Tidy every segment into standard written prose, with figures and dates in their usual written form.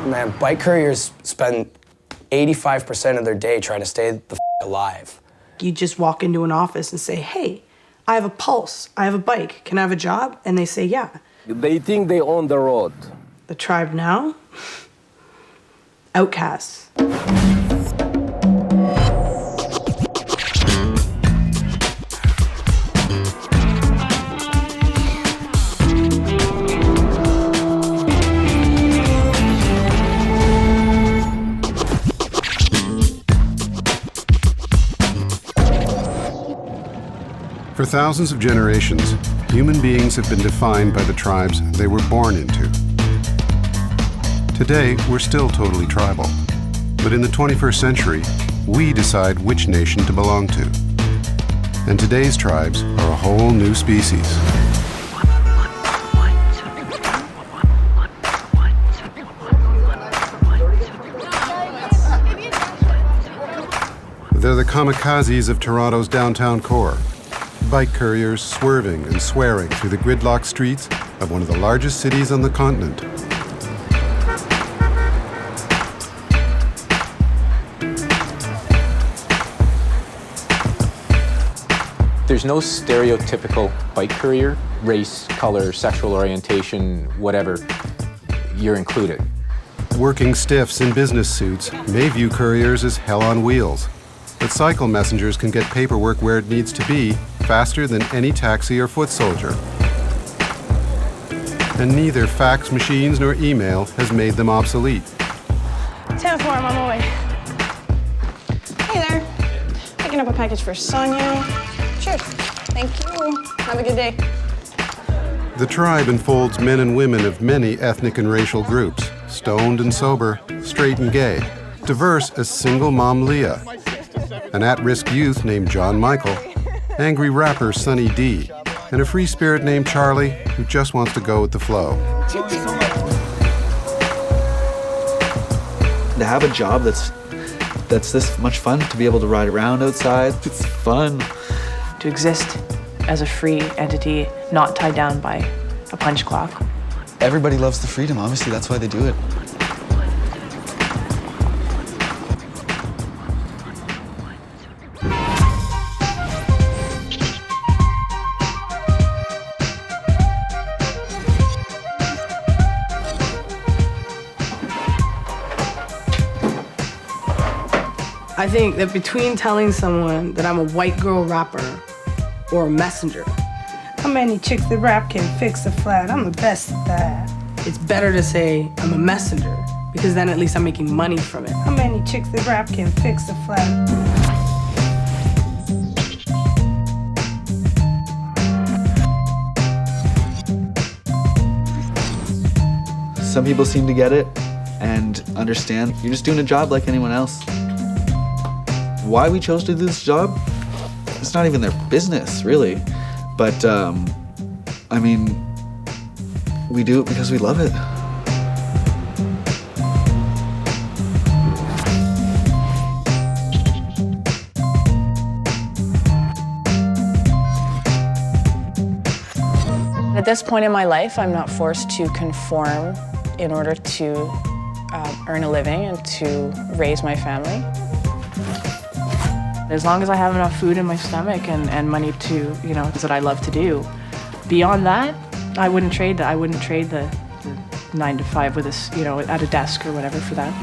Man, bike couriers spend 85% of their day trying to stay the alive. You just walk into an office and say, hey, I have a pulse, I have a bike, can I have a job? And they say, yeah. They think they own the road. The tribe now? Outcasts. For thousands of generations, human beings have been defined by the tribes they were born into. Today, we're still totally tribal. But in the 21st century, we decide which nation to belong to. And today's tribes are a whole new species. They're the kamikazes of Toronto's downtown core. Bike couriers swerving and swearing through the gridlocked streets of one of the largest cities on the continent. There's no stereotypical bike courier, race, color, sexual orientation, whatever, you're included. Working stiffs in business suits may view couriers as hell on wheels, but cycle messengers can get paperwork where it needs to be faster than any taxi or foot soldier. And neither fax machines nor email has made them obsolete. 10th floor, I'm on my way. Hey there. Picking up a package for Sonia. Cheers. Thank you. Have a good day. The tribe enfolds men and women of many ethnic and racial groups, stoned and sober, straight and gay, diverse as single mom Leah, an at-risk youth named John Michael, angry rapper Sunny D, and a free spirit named Charlie who just wants to go with the flow. To have a job that's this much fun, to be able to ride around outside, it's fun. To exist as a free entity, not tied down by a punch clock. Everybody loves the freedom, obviously, that's why they do it. I think that between telling someone that I'm a white girl rapper or a messenger, how many chicks that rap can fix a flat, I'm the best at that. It's better to say I'm a messenger, because then at least I'm making money from it. How many chicks that rap can fix a flat? Some people seem to get it and understand you're just doing a job like anyone else. Why we chose to do this job, it's not even their business, really. But, I mean, we do it because we love it. At this point in my life, I'm not forced to conform in order to earn a living and to raise my family. As long as I have enough food in my stomach and money to, you know, that I love to do. Beyond that, I wouldn't trade that. I wouldn't trade the 9 to 5 with us, you know, at a desk or whatever for that.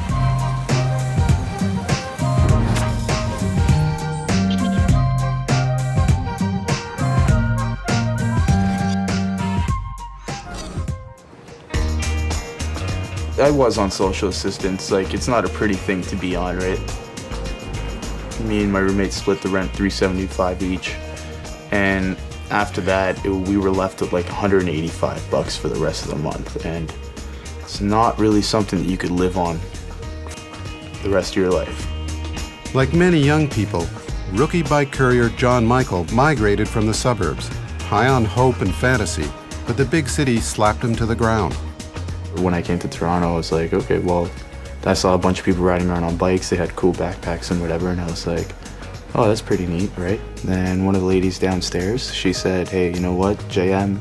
I was on social assistance. Like, it's not a pretty thing to be on, right? Me and my roommate split the rent $375 each, and after that we were left with like $185 for the rest of the month, and it's not really something that you could live on the rest of your life. Like many young people, rookie bike courier John Michael migrated from the suburbs, high on hope and fantasy, but the big city slapped him to the ground. When I came to Toronto, I was like, okay, well, I saw a bunch of people riding around on bikes. They had cool backpacks and whatever, and I was like, oh, that's pretty neat, right? Then one of the ladies downstairs, she said, hey, you know what, JM,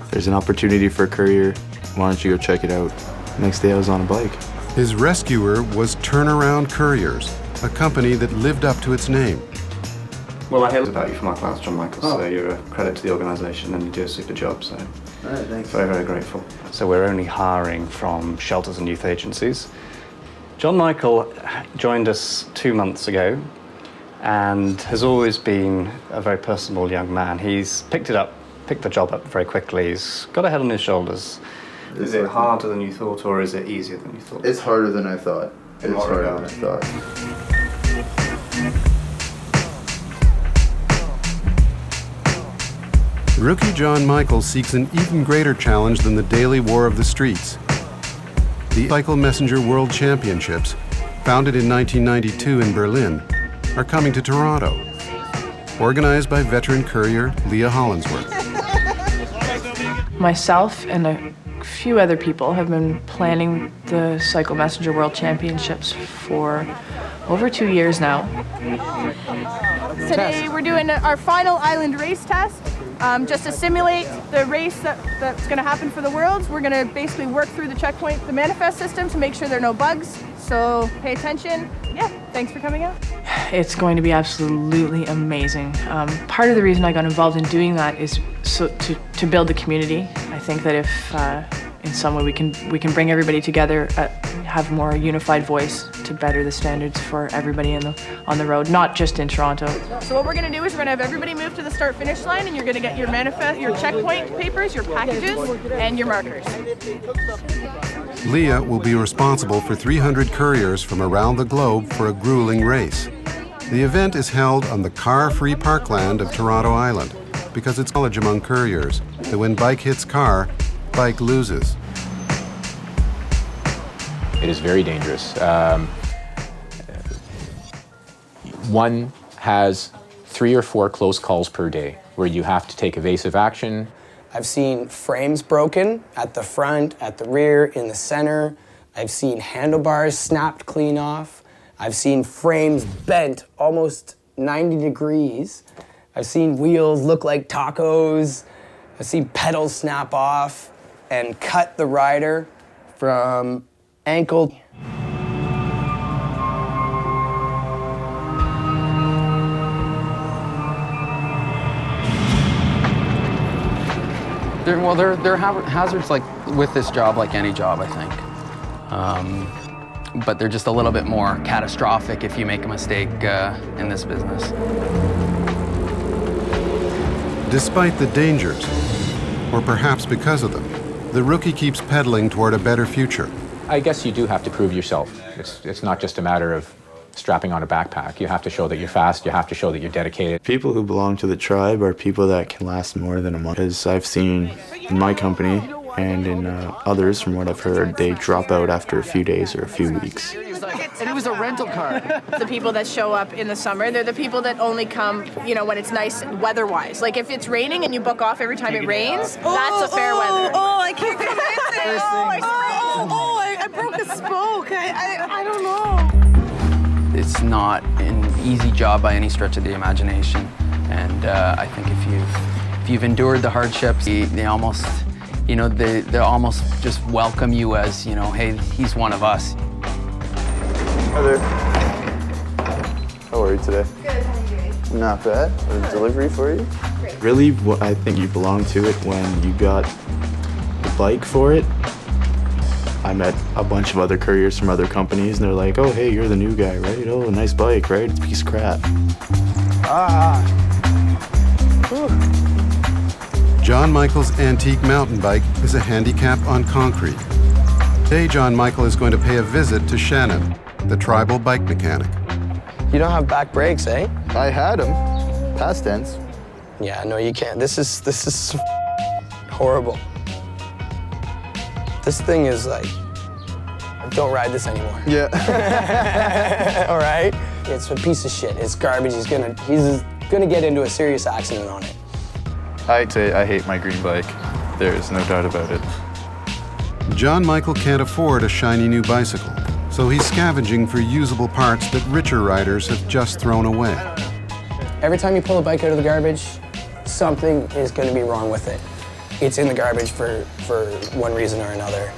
there's an opportunity for a courier. Why don't you go check it out? Next day I was on a bike. His rescuer was Turnaround Couriers, a company that lived up to its name. Well, I heard about you from my class, John Michael, so you're a credit to the organisation and you do a super job, so Thanks. very, very grateful. So we're only hiring from shelters and youth agencies. John Michael joined us 2 months ago and has always been a very personable young man. He's picked the job up very quickly. He's got a head on his shoulders. Is it harder than you thought, or is it easier than you thought? It's harder than I thought. It's harder than I thought. Rookie John Michael seeks an even greater challenge than the daily war of the streets. The Cycle Messenger World Championships, founded in 1992 in Berlin, are coming to Toronto. Organized by veteran courier Leah Hollinsworth. Myself and a few other people have been planning the Cycle Messenger World Championships for over 2 years now. Today we're doing our final island race test. Just to simulate the race that's going to happen for the Worlds. We're going to basically work through the checkpoint, the manifest system to make sure there are no bugs. So pay attention. Yeah, thanks for coming out. It's going to be absolutely amazing. Part of the reason I got involved in doing that is to build the community. I think that if in some way we can bring everybody together, have more unified voice to better the standards for everybody on the road, not just in Toronto. So what we're going to do is we're going to have everybody move to the start-finish line, and you're going to get your manifest, your checkpoint papers, your packages, and your markers. Leah will be responsible for 300 couriers from around the globe for a grueling race. The event is held on the car-free parkland of Toronto Island because it's knowledge among couriers that when bike hits car, bike loses. It is very dangerous. One has 3 or 4 close calls per day where you have to take evasive action. I've seen frames broken at the front, at the rear, in the center. I've seen handlebars snapped clean off. I've seen frames bent almost 90 degrees. I've seen wheels look like tacos. I've seen pedals snap off and cut the rider from ankle. There are hazards like with this job, like any job, I think. But they're just a little bit more catastrophic if you make a mistake in this business. Despite the dangers, or perhaps because of them, the rookie keeps pedaling toward a better future. I guess you do have to prove yourself. It's not just a matter of strapping on a backpack. You have to show that you're fast, you have to show that you're dedicated. People who belong to the tribe are people that can last more than a month. Because I've seen in my company and in others, from what I've heard, they drop out after a few days or a few weeks. And it was a rental car. The people that show up in the summer, they're the people that only come, when it's nice weather-wise. Like if it's raining and you book off every time it rains, that's a fair weather. Oh, I can't convince it. I broke a spoke. I don't know. It's not an easy job by any stretch of the imagination. And I think if you've endured the hardships, they almost, they almost just welcome you as, hey, he's one of us. Hi there. How are you today? Good, how are you doing? Not bad. A delivery for you? Great. Really, I think you belong to it when you got the bike for it. I met a bunch of other couriers from other companies, and they're like, oh, hey, you're the new guy, right? Oh, nice bike, right? It's a piece of crap. John Michael's antique mountain bike is a handicap on concrete. Today, John Michael is going to pay a visit to Shannen, the tribal bike mechanic. You don't have back brakes, eh? I had them. Past tense. Yeah, no, you can't. This is horrible. This thing is like, don't ride this anymore. Yeah. All right? It's a piece of shit. It's garbage. He's gonna get into a serious accident on it. I'd say I hate my green bike. There's no doubt about it. John Michael can't afford a shiny new bicycle, so he's scavenging for usable parts that richer riders have just thrown away. Every time you pull a bike out of the garbage, something is going to be wrong with it. It's in the garbage for one reason or another.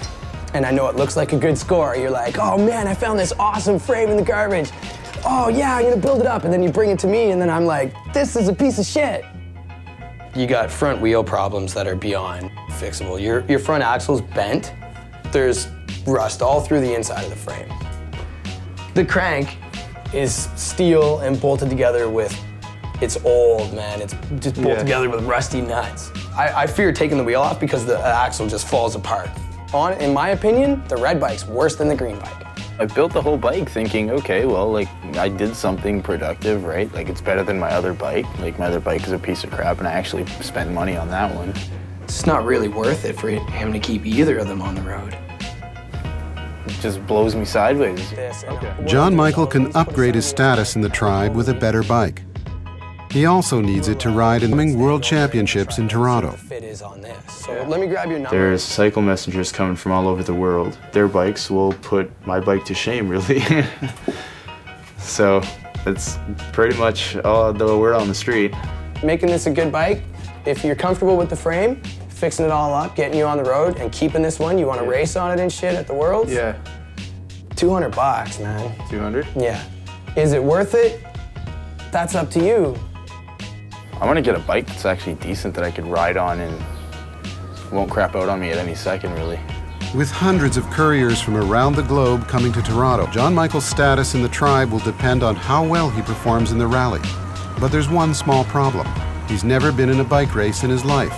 and I know it looks like a good score. You're like, oh man, I found this awesome frame in the garbage. Oh yeah, I'm gonna build it up. And then you bring it to me and then I'm like, this is a piece of shit. You got front wheel problems that are beyond fixable. Your front axle's bent. There's rust all through the inside of the frame. The crank is steel and bolted together with, it's old, man. It's just bolted together with rusty nuts. I fear taking the wheel off because the axle just falls apart. In my opinion, the red bike's worse than the green bike. I built the whole bike thinking, okay, well, like, I did something productive, right? Like, it's better than my other bike. Like, my other bike is a piece of crap, and I actually spent money on that one. It's not really worth it for him to keep either of them on the road. It just blows me sideways. John Michael can upgrade his status in the tribe with a better bike. He also needs it to ride in the World Championships in Toronto. So let me grab your number. There's cycle messengers coming from all over the world. Their bikes will put my bike to shame, really. So it's pretty much all the word on the street. Making this a good bike, if you're comfortable with the frame, fixing it all up, getting you on the road, and keeping this one, you want to race on it and shit at the Worlds? Yeah. $200, man. 200? Yeah. Is it worth it? That's up to you. I want to get a bike that's actually decent that I could ride on and won't crap out on me at any second, really. With hundreds of couriers from around the globe coming to Toronto, John Michael's status in the tribe will depend on how well he performs in the rally. But there's one small problem. He's never been in a bike race in his life.